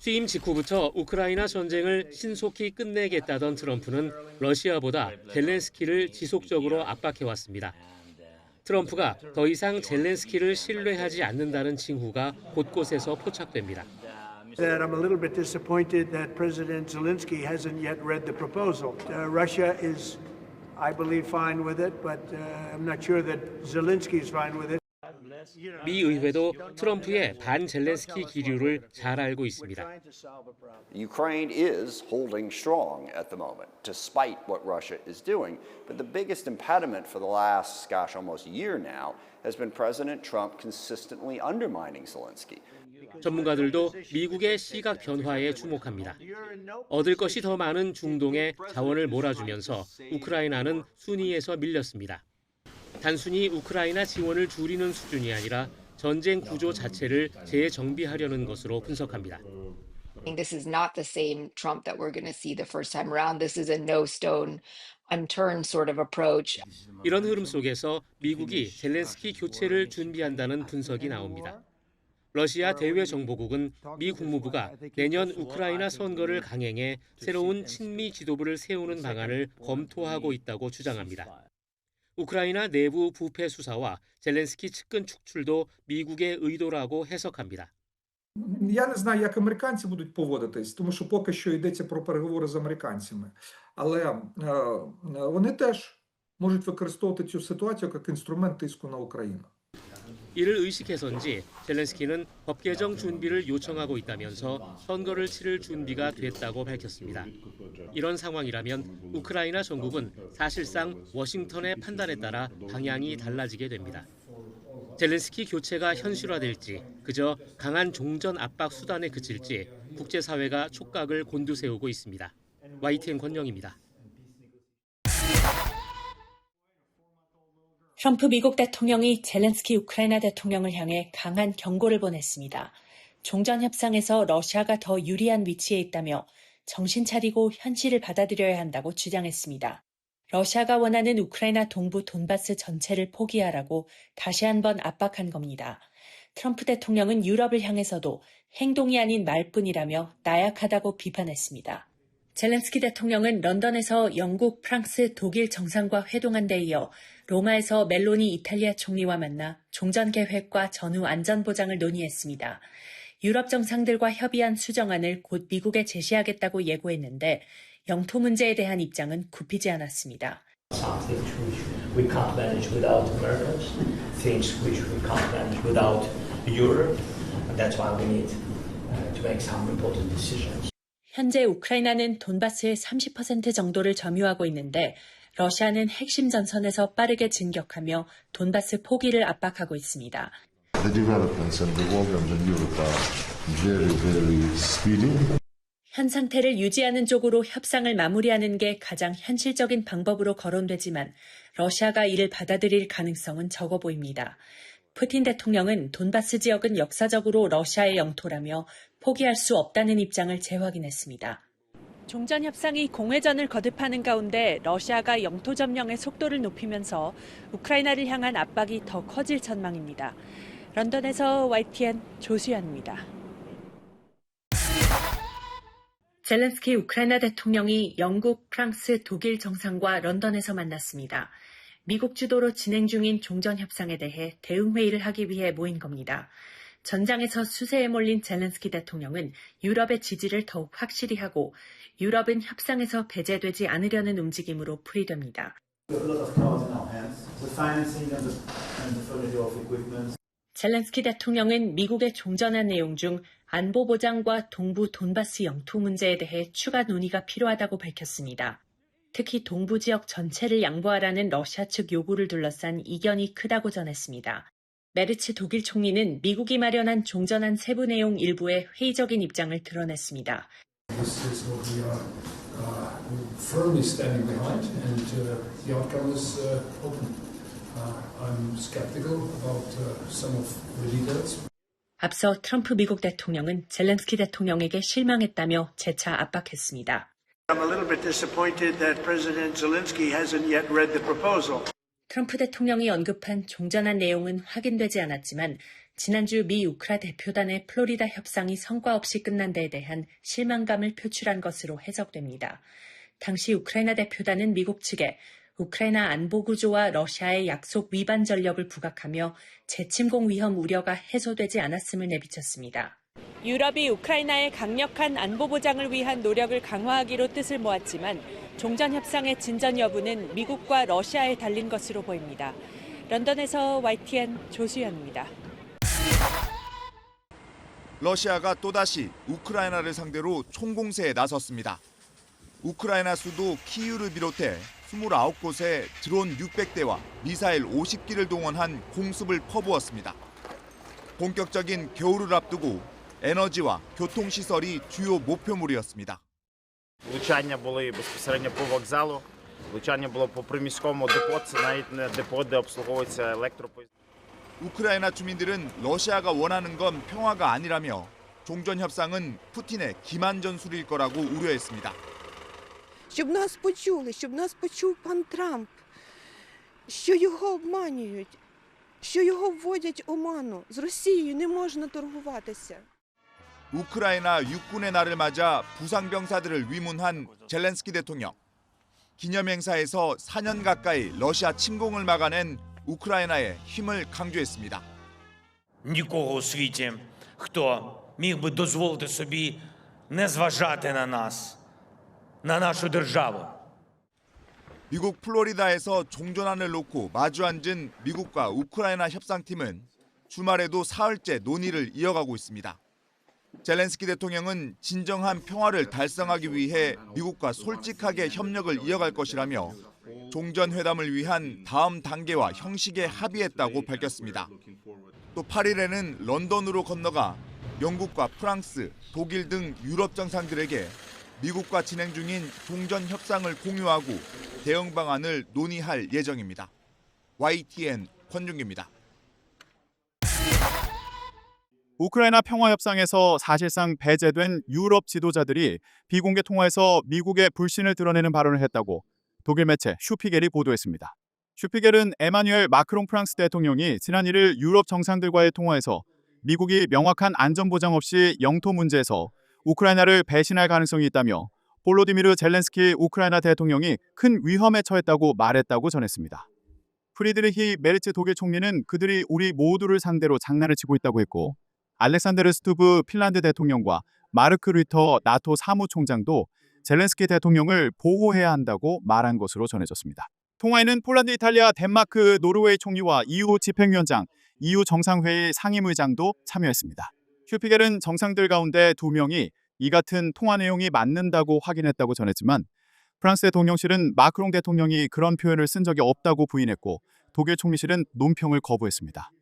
취임 직후부터 우크라이나 전쟁을 신속히 끝내겠다던 트럼프는 러시아보다 젤렌스키를 지속적으로 압박해왔습니다. 트럼프가 더 이상 젤렌스키를 신뢰하지 않는다는 징후가 곳곳에서 포착됩니다. That I'm a little bit disappointed that President Zelensky hasn't yet read the proposal. Russia is, I believe, fine with it, but I'm not sure that Zelensky is fine with it. 미 의회도 트럼프의 반-젤렌스키 기류를 잘 알고 있습니다. Ukraine is holding strong at the moment, despite what Russia is doing. But the biggest impediment for the last, almost a year now, has been President Trump consistently undermining Zelensky. 전문가들도 미국의 시각 변화에 주목합니다. 얻을 것이 더 많은 중동에 자원을 몰아주면서 우크라이나는 순위에서 밀렸습니다. 단순히 우크라이나 지원을 줄이는 수준이 아니라 전쟁 구조 자체를 재정비하려는 것으로 분석합니다. This is not the same Trump that we're going to see the first time around. This is a no stone unturned sort of approach. 이런 흐름 속에서 미국이 젤렌스키 교체를 준비한다는 분석이 나옵니다. 러시아 대외정보국은 미 국무부가 내년 우크라이나 선거를 강행해 새로운 친미 지도부를 세우는 방안을 검토하고 있다고 주장합니다. 우크라이나 내부 부패 수사와 젤렌스키 측근 축출도 미국의 의도라고 해석합니다. Я не знаю, як американці будуть поводитись, тому що поки що йдеться про переговори з американцями. Але вони теж можуть використовувати цю ситуацію як інструмент тиску на Україну. 이를 의식해서인지 젤렌스키는 법 개정 준비를 요청하고 있다면서 선거를 치를 준비가 됐다고 밝혔습니다. 이런 상황이라면 우크라이나 정국은 사실상 워싱턴의 판단에 따라 방향이 달라지게 됩니다. 젤렌스키 교체가 현실화될지 그저 강한 종전 압박 수단에 그칠지 국제사회가 촉각을 곤두세우고 있습니다. YTN 권영입니다. 트럼프 미국 대통령이 젤렌스키 우크라이나 대통령을 향해 강한 경고를 보냈습니다. 종전 협상에서 러시아가 더 유리한 위치에 있다며 정신 차리고 현실을 받아들여야 한다고 주장했습니다. 러시아가 원하는 우크라이나 동부 돈바스 전체를 포기하라고 다시 한번 압박한 겁니다. 트럼프 대통령은 유럽을 향해서도 행동이 아닌 말뿐이라며 나약하다고 비판했습니다. 젤렌스키 대통령은 런던에서 영국, 프랑스, 독일 정상과 회동한 데 이어 로마에서 멜로니 이탈리아 총리와 만나 종전 계획과 전후 안전 보장을 논의했습니다. 유럽 정상들과 협의한 수정안을 곧 미국에 제시하겠다고 예고했는데 영토 문제에 대한 입장은 굽히지 않았습니다. 현재 우크라이나는 돈바스의 30% 정도를 점유하고 있는데 러시아는 핵심 전선에서 빠르게 진격하며 돈바스 포기를 압박하고 있습니다. 현 상태를 유지하는 쪽으로 협상을 마무리하는 게 가장 현실적인 방법으로 거론되지만 러시아가 이를 받아들일 가능성은 적어 보입니다. 푸틴 대통령은 돈바스 지역은 역사적으로 러시아의 영토라며 포기할 수 없다는 입장을 재확인했습니다. 종전 협상이 공회전을 거듭하는 가운데 러시아가 영토 점령의 속도를 높이면서 우크라이나를 향한 압박이 더 커질 전망입니다. 런던에서 YTN 조수연입니다. 젤렌스키 우크라이나 대통령이 영국, 프랑스, 독일 정상과 런던에서 만났습니다. 미국 주도로 진행 중인 종전 협상에 대해 대응회의를 하기 위해 모인 겁니다. 전장에서 수세에 몰린 젤렌스키 대통령은 유럽의 지지를 더욱 확실히 하고 유럽은 협상에서 배제되지 않으려는 움직임으로 풀이됩니다. 젤렌스키 대통령은 미국의 종전한 내용 중 안보 보장과 동부 돈바스 영토 문제에 대해 추가 논의가 필요하다고 밝혔습니다. 특히 동부 지역 전체를 양보하라는 러시아 측 요구를 둘러싼 이견이 크다고 전했습니다. 메르츠 독일 총리는 미국이 마련한 종전안 세부 내용 일부에 회의적인 입장을 드러냈습니다. This is what we are firmly standing behind, and the outcome is open. I'm skeptical about some of the details. 앞서 트럼프 미국 대통령은 젤렌스키 대통령에게 실망했다며 재차 압박했습니다. I'm a little bit disappointed that President Zelensky hasn't yet read the proposal. 트럼프 대통령이 언급한 종전안 내용은 확인되지 않았지만 지난주 미 우크라 대표단의 플로리다 협상이 성과 없이 끝난 데에 대한 실망감을 표출한 것으로 해석됩니다. 당시 우크라이나 대표단은 미국 측에 우크라이나 안보구조와 러시아의 약속 위반 전력을 부각하며 재침공 위험 우려가 해소되지 않았음을 내비쳤습니다. 유럽이 우크라이나의 강력한 안보 보장을 위한 노력을 강화하기로 뜻을 모았지만 종전 협상의 진전 여부는 미국과 러시아에 달린 것으로 보입니다. 런던에서 YTN 조수연입니다. 러시아가 또다시 우크라이나를 상대로 총공세에 나섰습니다. 우크라이나 수도 키이우를 비롯해 29곳에 드론 600대와 미사일 50기를 동원한 공습을 퍼부었습니다. 본격적인 겨울을 앞두고 에너지와 교통시설이 주요 목표물이었습니다. Влучання були безпосередньо по вокзалу, влучання було по приміському депо, це навіть не депо, де обслуговується електропоїзд. 우크라이나 주민들은 러시아가 원하는 건 평화가 아니라며 종전 협상은 푸틴의 기만 전술일 거라고 우려했습니다. Щоб нас почули, щоб нас почув пан Трамп, що його обманюють, що його вводять оману. З Росією не можна торгуватися. 우크라이나 육군의 날을 맞아 부상병사들을 위문한 젤렌스키 대통령. 기념행사에서 4년 가까이 러시아 침공을 막아낸 우크라이나의 힘을 강조했습니다. Нікого у світі, хто міг би дозволити собі не зважати на нас, на нашу державу. 미국 플로리다에서 종전안을 놓고 마주 앉은 미국과 우크라이나 협상팀은 주말에도 사흘째 논의를 이어가고 있습니다. 젤렌스키 대통령은 진정한 평화를 달성하기 위해 미국과 솔직하게 협력을 이어갈 것이라며 종전회담을 위한 다음 단계와 형식에 합의했다고 밝혔습니다. 또 8일에는 런던으로 건너가 영국과 프랑스, 독일 등 유럽 정상들에게 미국과 진행 중인 종전 협상을 공유하고 대응 방안을 논의할 예정입니다. YTN 권준기입니다. 우크라이나 평화협상에서 사실상 배제된 유럽 지도자들이 비공개 통화에서 미국의 불신을 드러내는 발언을 했다고 독일 매체 슈피겔이 보도했습니다. 슈피겔은 에마뉴엘 마크롱 프랑스 대통령이 지난 1일 유럽 정상들과의 통화에서 미국이 명확한 안전보장 없이 영토 문제에서 우크라이나를 배신할 가능성이 있다며 볼로디미르 젤렌스키 우크라이나 대통령이 큰 위험에 처했다고 말했다고 전했습니다. 프리드리히 메르츠 독일 총리는 그들이 우리 모두를 상대로 장난을 치고 있다고 했고 알렉산데르 스투브 핀란드 대통령과 마르크 류터 나토 사무총장도 젤렌스키 대통령을 보호해야 한다고 말한 것으로 전해졌습니다. 통화에는 폴란드, 이탈리아, 덴마크, 노르웨이 총리와 EU 집행위원장, EU 정상회의 상임의장도 참여했습니다. 슈피겔은 정상들 가운데 2명이 이 같은 통화 내용이 맞는다고 확인했다고 전했지만 프랑스 대통령실은 마크롱 대통령이 그런 표현을 쓴 적이 없다고 부인했고 독일 총리실은 논평을 거부했습니다.